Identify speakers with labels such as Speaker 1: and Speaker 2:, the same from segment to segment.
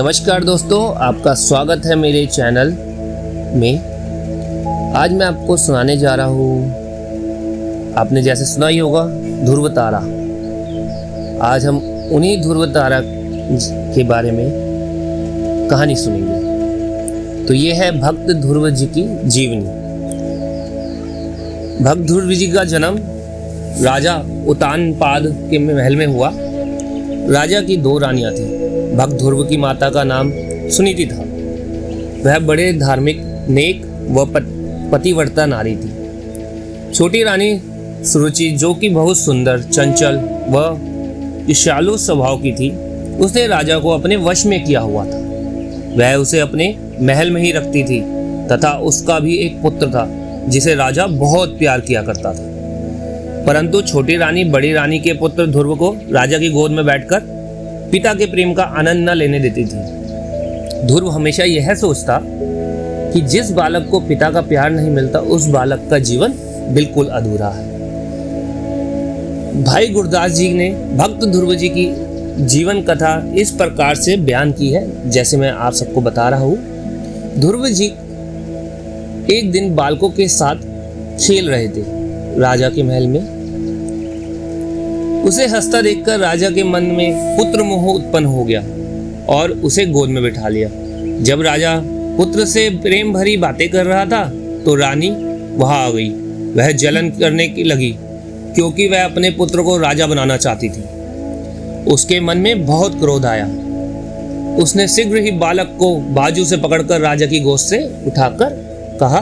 Speaker 1: नमस्कार दोस्तों, आपका स्वागत है मेरे चैनल में। आज मैं आपको सुनाने जा रहा हूँ, आपने जैसे सुना ही होगा, ध्रुव तारा। आज हम उन्हीं ध्रुव तारा के बारे में कहानी सुनेंगे। तो ये है भक्त ध्रुव जी की जीवनी। भक्त ध्रुव जी का जन्म राजा उत्तानपाद के महल में हुआ। राजा की दो रानियां थीं। भक्त ध्रुव की माता का नाम सुनीति था। वह बड़े धार्मिक, नेक व पतिव्रता नारी थी। छोटी रानी सुरुचि, जो कि बहुत सुंदर, चंचल व ईर्ष्यालु स्वभाव की थी, उसने राजा को अपने वश में किया हुआ था। वह उसे अपने महल में ही रखती थी तथा उसका भी एक पुत्र था जिसे राजा बहुत प्यार किया करता था। परंतु छोटी रानी बड़ी रानी के पुत्र ध्रुव को राजा की गोद में बैठकर पिता के प्रेम का आनंद न लेने देती थी। ध्रुव हमेशा यह सोचता कि जिस बालक को पिता का प्यार नहीं मिलता, उस बालक का जीवन बिल्कुल अधूरा है। भाई गुरदास जी ने भक्त ध्रुव जी की जीवन कथा इस प्रकार से बयान की है, जैसे मैं आप सबको बता रहा हूँ। ध्रुव जी एक दिन बालकों के साथ खेल रहे थे राजा के महल में। उसे हंसता देखकर राजा के मन में पुत्र मोह उत्पन्न हो गया और उसे गोद में बिठा लिया। जब राजा पुत्र से प्रेम भरी बातें कर रहा था तो रानी वहां आ गई। वह जलन करने की लगी क्योंकि वह अपने पुत्र को राजा बनाना चाहती थी। उसके मन में बहुत क्रोध आया। उसने शीघ्र ही बालक को बाजू से पकड़कर राजा की गोद से उठाकर कहा,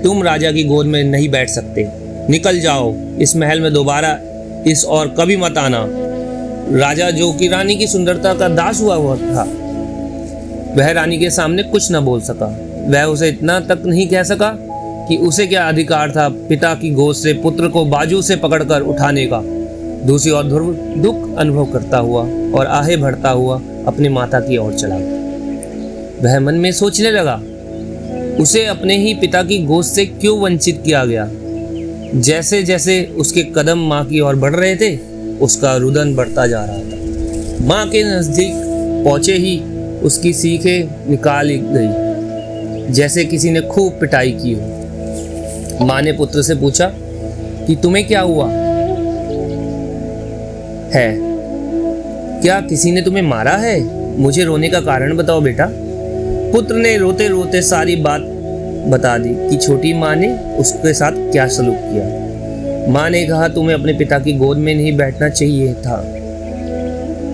Speaker 1: तुम राजा की गोद में नहीं बैठ सकते, निकल जाओ इस महल में, दोबारा इस और कभी मत आना। राजा, जो कि रानी की सुंदरता का दास हुआ था, वह रानी के सामने कुछ न बोल सका। वह उसे इतना तक नहीं कह सका कि उसे क्या अधिकार था पिता की गोद से पुत्र को बाजू से पकड़कर उठाने का। दूसरी ओर ध्रुव दुख अनुभव करता हुआ और आहें भरता हुआ अपनी माता की ओर चला गया। वह मन में सोचने लगा, उसे अपने ही पिता की गोद से क्यों वंचित किया गया। जैसे जैसे उसके कदम माँ की ओर बढ़ रहे थे, उसका रुदन बढ़ता जा रहा था। माँ के नजदीक पहुंचे ही उसकी सीखें निकाल गई, जैसे किसी ने खूब पिटाई की हो। माँ ने पुत्र से पूछा कि तुम्हें क्या हुआ है, क्या किसी ने तुम्हें मारा है? मुझे रोने का कारण बताओ बेटा। पुत्र ने रोते रोते सारी बात बता दी कि छोटी माँ ने उसके साथ क्या सलूक किया। माँ ने कहा, तुम्हें अपने पिता की गोद में नहीं बैठना चाहिए था।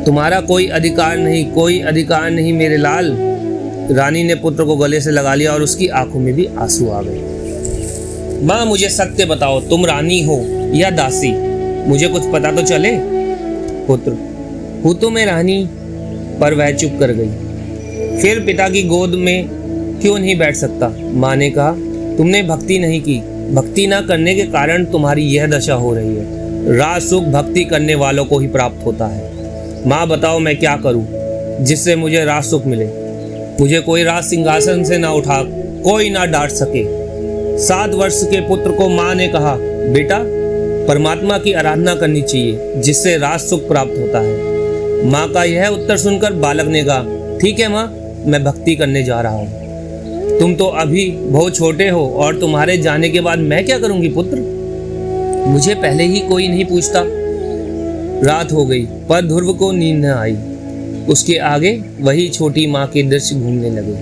Speaker 1: तुम्हारा कोई अधिकार नहीं, कोई अधिकार नहीं मेरे लाल। रानी ने पुत्र को गले से लगा लिया और उसकी आंखों में भी आंसू आ गए। माँ, मुझे सत्य बताओ, तुम रानी हो या दासी, मुझे कुछ पता तो चले। पुत्र, हूँ तो मैं रानी, पर वह चुप कर गई। फिर पिता की गोद में क्यों नहीं बैठ सकता? माँ ने कहा, तुमने भक्ति नहीं की, भक्ति ना करने के कारण तुम्हारी यह दशा हो रही है। राज सुख भक्ति करने वालों को ही प्राप्त होता है। माँ बताओ, मैं क्या करूं जिससे मुझे राज सुख मिले। मुझे कोई राज सिंहासन से ना उठा, कोई ना डांट सके। 7 वर्ष के पुत्र को माँ ने कहा, बेटा परमात्मा की आराधना करनी चाहिए, जिससे राज सुख प्राप्त होता है। माँ का यह उत्तर सुनकर बालक ने कहा, ठीक है माँ, मैं भक्ति करने जा रहा हूँ। तुम तो अभी बहुत छोटे हो और तुम्हारे जाने के बाद मैं क्या करूंगी पुत्र? मुझे पहले ही कोई नहीं पूछता। रात हो गई पर ध्रुव को नींद न आई। उसके आगे वही छोटी माँ के दृश्य घूमने लगे।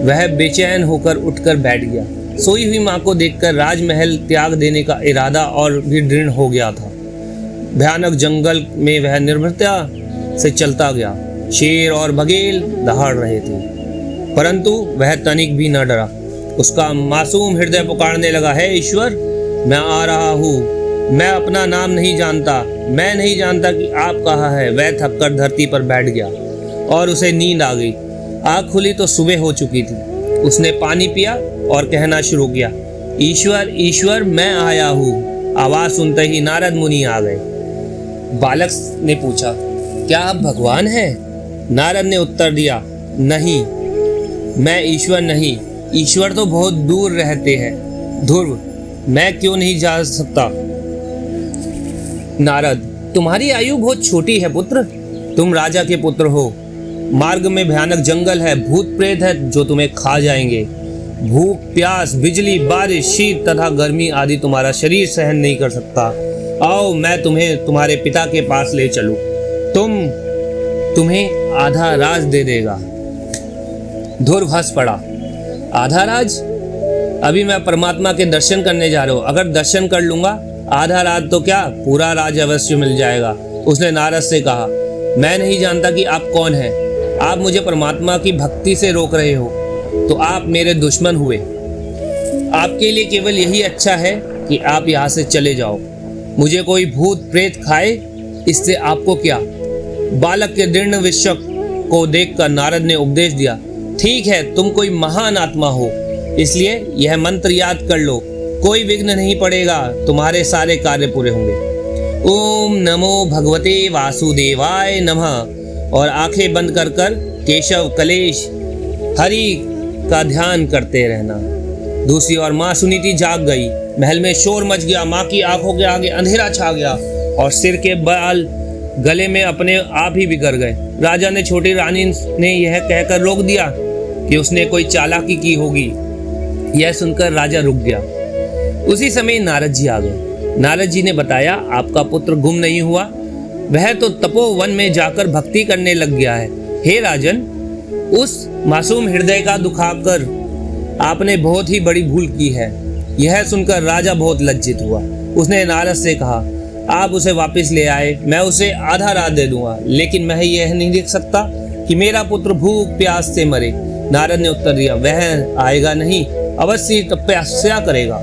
Speaker 1: वह बेचैन होकर उठकर बैठ गया। सोई हुई माँ को देखकर राजमहल त्याग देने का इरादा और भी दृढ़ हो गया था। भयानक जंगल में वह निर्भयता से चलता गया। शेर और बघेल दहाड़ रहे थे, परंतु वह तनिक भी न डरा। उसका मासूम हृदय पुकारने लगा, है ईश्वर, मैं आ रहा हूँ। मैं अपना नाम नहीं जानता, मैं नहीं जानता कि आप कहाँ है। वह थककर धरती पर बैठ गया और उसे नींद आ गई। आँख खुली तो सुबह हो चुकी थी। उसने पानी पिया और कहना शुरू किया, ईश्वर ईश्वर, मैं आया हूँ। आवाज सुनते ही नारद मुनि आ गए। बालक ने पूछा, क्या आप भगवान हैं? नारद ने उत्तर दिया, नहीं, मैं ईश्वर नहीं। ईश्वर तो बहुत दूर रहते हैं। ध्रुव, मैं क्यों नहीं जा सकता? नारद, तुम्हारी आयु बहुत छोटी है पुत्र, तुम राजा के पुत्र हो। मार्ग में भयानक जंगल है, भूत प्रेत है जो तुम्हें खा जाएंगे। भूख, प्यास, बिजली, बारिश, शीत तथा गर्मी आदि तुम्हारा शरीर सहन नहीं कर सकता। आओ मैं तुम्हें तुम्हारे पिता के पास ले चलूं। तुम्हें आधा राज दे देगा। ध्रुव हंस पड़ा। आधा राज? अभी मैं परमात्मा के दर्शन करने जा रहा हूँ, अगर दर्शन कर लूंगा आधा राज तो क्या, पूरा राज अवश्य मिल जाएगा। उसने नारद से कहा, मैं नहीं जानता कि आप कौन हैं। आप मुझे परमात्मा की भक्ति से रोक रहे हो तो आप मेरे दुश्मन हुए। आपके लिए केवल यही अच्छा है कि आप यहाँ से चले जाओ। मुझे कोई भूत प्रेत खाए इससे आपको क्या। बालक के दृढ़ विश्वास को देखकर नारद ने उपदेश दिया, ठीक है तुम कोई महान आत्मा हो, इसलिए यह मंत्र याद कर लो, कोई विघ्न नहीं पड़ेगा, तुम्हारे सारे कार्य पूरे होंगे। ओम नमो भगवते वासुदेवाय नमः। और आंखें बंद कर कर केशव, कलेश, हरि का ध्यान करते रहना। दूसरी ओर माँ सुनीति जाग गई। महल में शोर मच गया। माँ की आंखों के आगे अंधेरा छा गया और सिर के बाल गले में अपने आप ही बिखर गए। राजा ने छोटी रानी ने यह कहकर रोक दिया कि उसने कोई चालाकी की होगी। यह सुनकर राजा रुक गया। उसी समय नारद जी आ गए। नारद जी ने बताया, आपका पुत्र गुम नहीं हुआ, वह तो तपोवन में जाकर भक्ति करने लग गया है। हे राजन, उस मासूम हृदय का दुखाकर आपने बहुत ही बड़ी भूल की है। यह सुनकर राजा बहुत लज्जित हुआ। उसने नारद से कहा, आप उसे वापस ले आए, मैं उसे आधा राज दे दूंगा, लेकिन मैं यह नहीं देख सकता कि मेरा पुत्र भूख प्यास से मरे। नारद ने उत्तर दिया, वह आएगा नहीं, अवश्य तपस्या करेगा।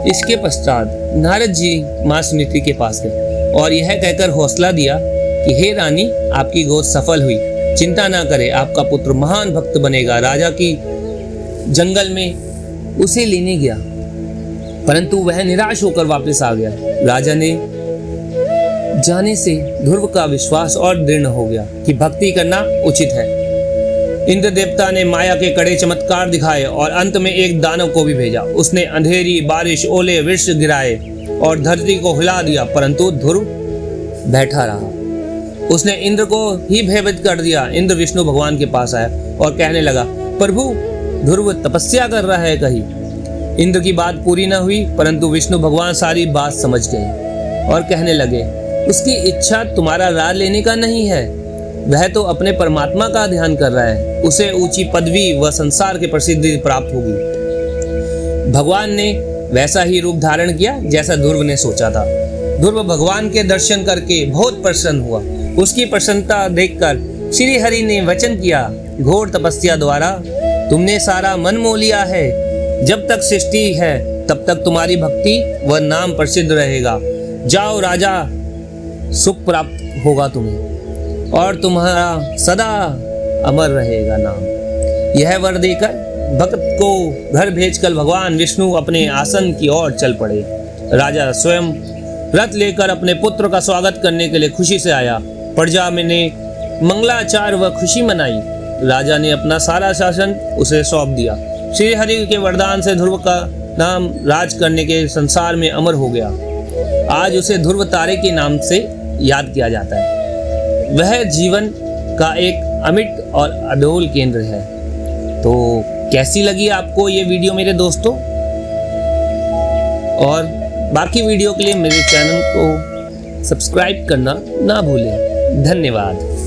Speaker 1: इसके पश्चात नारद जी माँ सुनीति के पास गए और यह कहकर हौसला दिया कि हे रानी, आपकी गोद सफल हुई, चिंता ना करें, आपका पुत्र महान भक्त बनेगा। राजा की जंगल में उसे लेने गया, परंतु वह निराश होकर वापस आ गया। राजा ने जाने से ध्रुव का विश्वास और दृढ़ हो गया कि भक्ति करना उचित है। इंद्र देवता ने माया के कड़े चमत्कार दिखाए और अंत में एक दानव को भी भेजा। उसने अंधेरी, बारिश, ओले, वृक्ष गिराए और धरती को हिला दिया, परंतु ध्रुव बैठा रहा। उसने इंद्र को ही भयभीत कर दिया। इंद्र विष्णु भगवान के पास आया और कहने लगा, प्रभु ध्रुव तपस्या कर रहा है कहीं। इंद्र की बात पूरी न हुई, परंतु विष्णु भगवान सारी बात समझ गए और कहने लगे, उसकी इच्छा तुम्हारा राज लेने का नहीं है, वह तो अपने परमात्मा का ध्यान कर रहा है, उसे ऊंची पदवी व संसार की प्रसिद्धि प्राप्त होगी। भगवान ने वैसा ही रूप धारण किया जैसा ध्रुव ने सोचा था। ध्रुव भगवान के दर्शन करके बहुत प्रसन्न हुआ। उसकी प्रसन्नता देखकर श्री हरि ने वचन किया, घोर तपस्या द्वारा तुमने सारा मन मोह लिया है। जब तक सृष्टि है तब तक तुम्हारी भक्ति व नाम प्रसिद्ध रहेगा। जाओ राजा, सुख प्राप्त होगा तुम्हें और तुम्हारा सदा अमर रहेगा नाम। यह वर देकर भक्त को घर भेजकर भगवान विष्णु अपने आसन की ओर चल पड़े। राजा स्वयं रथ लेकर अपने पुत्र का स्वागत करने के लिए खुशी से आया। प्रजा में ने मंगलाचार व खुशी मनाई। राजा ने अपना सारा शासन उसे सौंप दिया। श्री हरि के वरदान से ध्रुव का नाम राज करने के संसार में अमर हो गया। आज उसे ध्रुव तारे के नाम से याद किया जाता है। वह जीवन का एक अमिट और अडोल केंद्र है। तो कैसी लगी आपको ये वीडियो मेरे दोस्तों? और बाकी वीडियो के लिए मेरे चैनल को सब्सक्राइब करना ना भूलें। धन्यवाद।